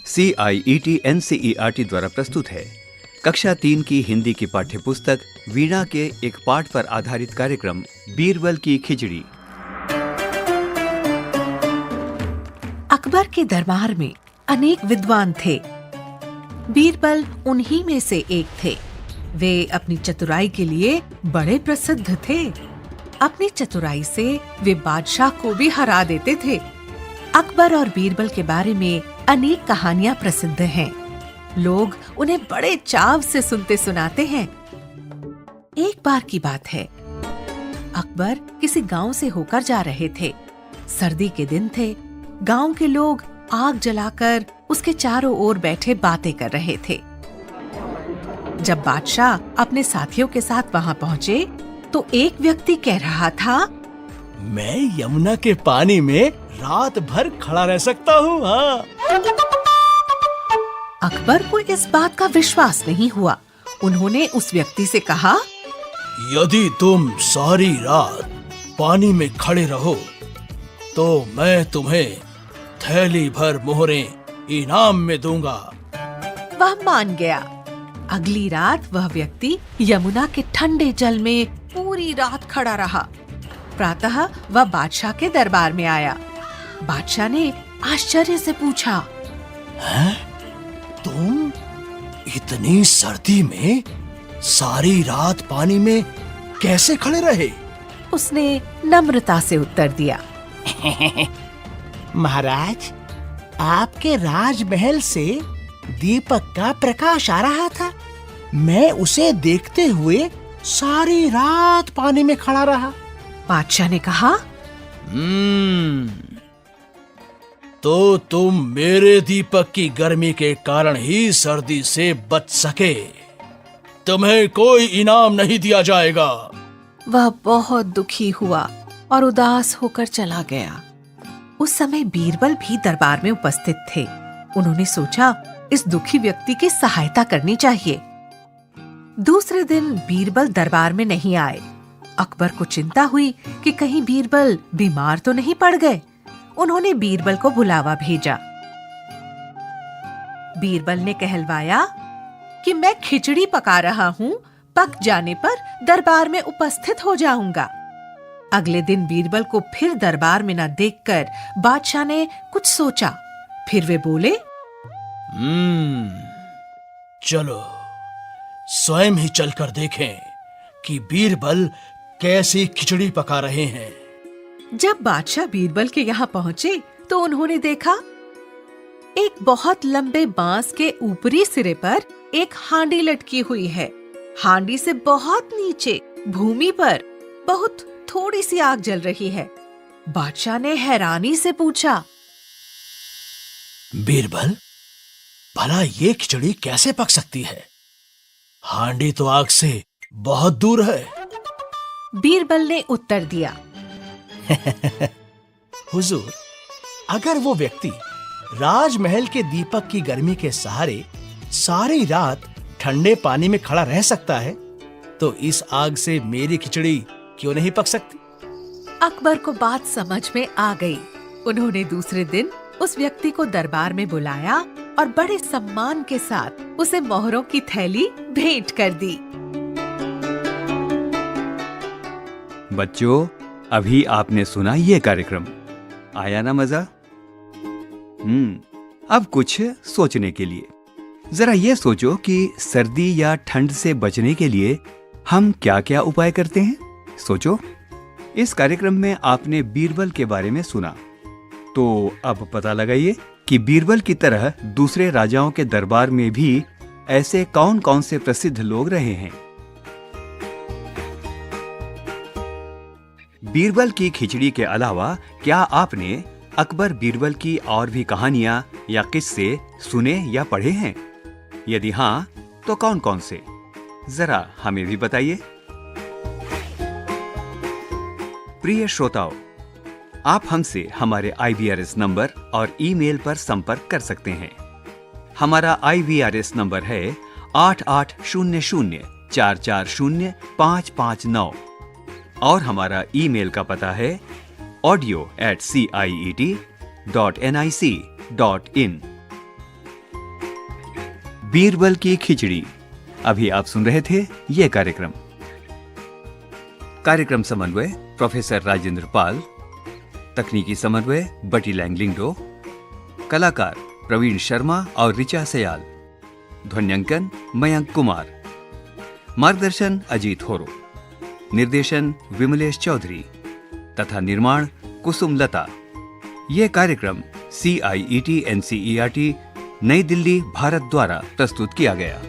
CIET NCERT द्वारा प्रस्तुत है कक्षा 3 की हिंदी की पाठ्य पुस्तक वीणा के एक पाठ पर आधारित कार्यक्रम बीरबल की खिचड़ी। अकबर के दरबार में अनेक विद्वान थे। बीरबल उन्हीं में से एक थे। वे अपनी चतुराई के लिए बड़े प्रसिद्ध थे। अपनी चतुराई से वे बादशाह को भी हरा देते थे। अकबर और बीरबल के बारे में अनेक कहानियां प्रसिद्ध हैं। लोग उन्हें बड़े चाव से सुनते सुनाते हैं। एक बार की बात है, अकबर किसी गांव से होकर जा रहे थे। सर्दी के दिन थे। गांव के लोग आग जलाकर उसके चारों ओर बैठे बातें कर रहे थे। जब बादशाह अपने साथियों के साथ वहां पहुंचे तो एक व्यक्ति कह रहा था, मैं यमुना के पानी में रात भर खड़ा रह सकता हूँ। हाँ। अकबर को इस बात का विश्वास नहीं हुआ। उन्होंने उस व्यक्ति से कहा, यदि तुम सारी रात पानी में खड़े रहो तो मैं तुम्हें थैली भर मोहरें इनाम में दूंगा। वह मान गया। अगली रात वह व्यक्ति यमुना के ठंडे जल में पूरी रात खड़ा रहा। प्रातः वह बादशाह के दरबार में आया। बादशाह ने आश्चर्य से पूछा, हैं? तुम इतनी सर्दी में सारी रात पानी में कैसे खड़े रहे? उसने नम्रता से उत्तर दिया, महाराज, आपके राजमहल से दीपक का प्रकाश आ रहा था। मैं उसे देखते हुए सारी रात पानी में खड़ा रहा। बादशाह ने कहा, तो तुम मेरे दीपक की गर्मी के कारण ही सर्दी से बच सके। तुम्हें कोई इनाम नहीं दिया जाएगा। वह बहुत दुखी हुआ और उदास होकर चला गया। उस समय बीरबल भी दरबार में उपस्थित थे। उन्होंने सोचा, इस दुखी व्यक्ति की सहायता करनी चाहिए। दूसरे दिन बीरबल दरबार में नहीं आए। अकबर को चिंता हुई कि कहीं बीरबल बीमार तो नहीं पड़ गए। उन्होंने बीरबल को बुलावा भेजा। बीरबल ने कहलवाया कि मैं खिचड़ी पका रहा हूँ, पक जाने पर दरबार में उपस्थित हो जाऊंगा। अगले दिन बीरबल को फिर दरबार में न देखकर बादशाह ने कुछ सोचा। फिर वे बोले, चलो स्वयं ही चलकर देखें कि बीरबल कैसी खिचड़ी पका रहे हैं। जब बादशाह बीरबल के यहाँ पहुँचे तो उन्होंने देखा, एक बहुत लंबे बांस के ऊपरी सिरे पर एक हांडी लटकी हुई है। हांडी से बहुत नीचे भूमि पर बहुत थोड़ी सी आग जल रही है। बादशाह ने हैरानी से पूछा, बीरबल, भला ये खिचड़ी कैसे पक सकती है? हांडी तो आग से बहुत दूर है। बीरबल ने उत्तर दिया, हुजूर, अगर वो व्यक्ति राजमहल के दीपक की गर्मी के सहारे सारी रात ठंडे पानी में खड़ा रह सकता है, तो इस आग से मेरी खिचड़ी क्यों नहीं पक सकती? अकबर को बात समझ में आ गई। उन्होंने दूसरे दिन उस व्यक्ति को दरबार में बुलाया और बड़े सम्मान के साथ उसे मोहरों की थैली भेंट कर दी। बच्चों, अभी आपने सुना ये कार्यक्रम, आया ना मजा? अब कुछ सोचने के लिए। जरा ये सोचो कि सर्दी या ठंड से बचने के लिए हम क्या क्या उपाय करते हैं। सोचो, इस कार्यक्रम में आपने बीरबल के बारे में सुना, तो अब पता लगाइए कि बीरबल की तरह दूसरे राजाओं के दरबार में भी ऐसे कौन कौन से प्रसिद्ध लोग रहे हैं। बीरबल की खिचड़ी के अलावा क्या आपने अकबर बीरबल की और भी कहानियां या किस्से सुने या पढ़े हैं? यदि हाँ, तो कौन कौन से? जरा हमें भी बताइए। प्रिय श्रोताओ, आप हमसे हमारे IVRS नंबर और ईमेल पर संपर्क कर सकते हैं। हमारा IVRS नंबर है 8800440559 और हमारा ईमेल का पता है audio@ciet.nic.in। बीरबल की खिचड़ी। अभी आप सुन रहे थे यह कार्यक्रम समन्वय प्रोफेसर राजेंद्र पाल, तकनीकी समन्वय बटी लैंगलिंगडो, कलाकार प्रवीण शर्मा और ऋचा सयाल, ध्वन्यांकन मयंक कुमार, मार्गदर्शन अजीत होरो, निर्देशन विमलेश चौधरी तथा निर्माण कुसुम लता। यह कार्यक्रम CIET NCERT नई दिल्ली भारत द्वारा प्रस्तुत किया गया।